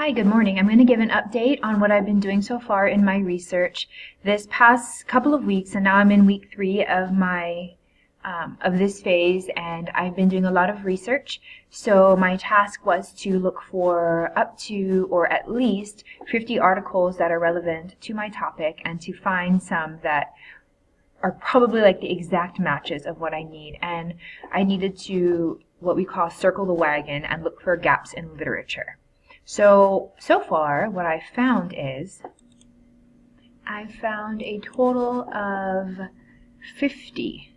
Hi, good morning. I'm going to give an update on what I've been doing so far in my research this past couple of weeks, and now I'm in week 3 of my of this phase, and I've been doing a lot of research. So my task was to look for up to or at least 50 articles that are relevant to my topic and to find some that are probably like the exact matches of what I need. And I needed to what we call circle the wagon and look for gaps in literature. So far, what I've found is I've found a total of 50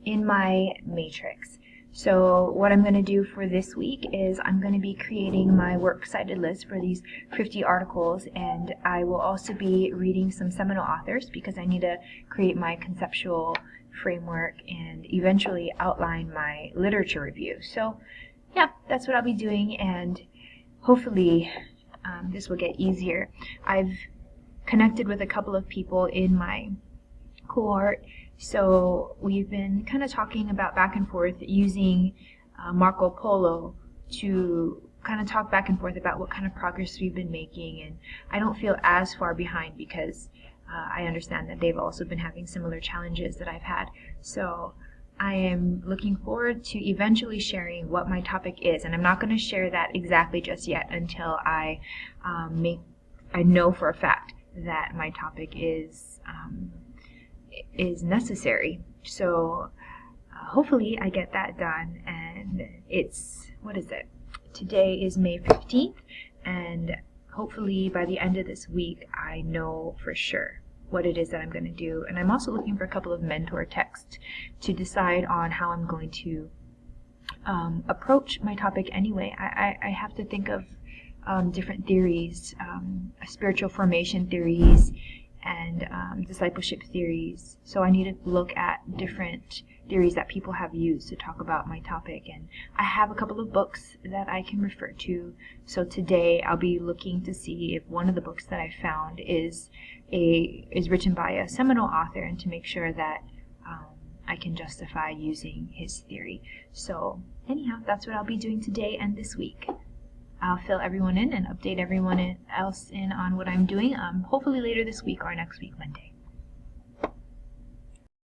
in my matrix. So what I'm going to do for this week is I'm going to be creating my works cited list for these 50 articles, and I will also be reading some seminal authors because I need to create my conceptual framework and eventually outline my literature review. So yeah, that's what I'll be doing, and hopefully this will get easier. I've connected with a couple of people in my cohort, so we've been kind of talking about back and forth using Marco Polo to kind of talk back and forth about what kind of progress we've been making, and I don't feel as far behind because I understand that they've also been having similar challenges that I've had. So I am looking forward to eventually sharing what my topic is, and I'm not going to share that exactly just yet until I know for a fact that my topic is necessary. So hopefully I get that done, and what is it? Today is May 15th, and hopefully by the end of this week I know for sure what it is that I'm going to do. And I'm also looking for a couple of mentor texts to decide on how I'm going to approach my topic anyway. I have to think of different theories, spiritual formation theories, and discipleship theories. So I need to look at different theories that people have used to talk about my topic, and I have a couple of books that I can refer to. So today I'll be looking to see if one of the books that I found is written by a seminal author, and to make sure that I can justify using his theory. So anyhow, that's what I'll be doing today and this week. I'll fill everyone in and update everyone else in on what I'm doing, hopefully later this week or next week, Monday.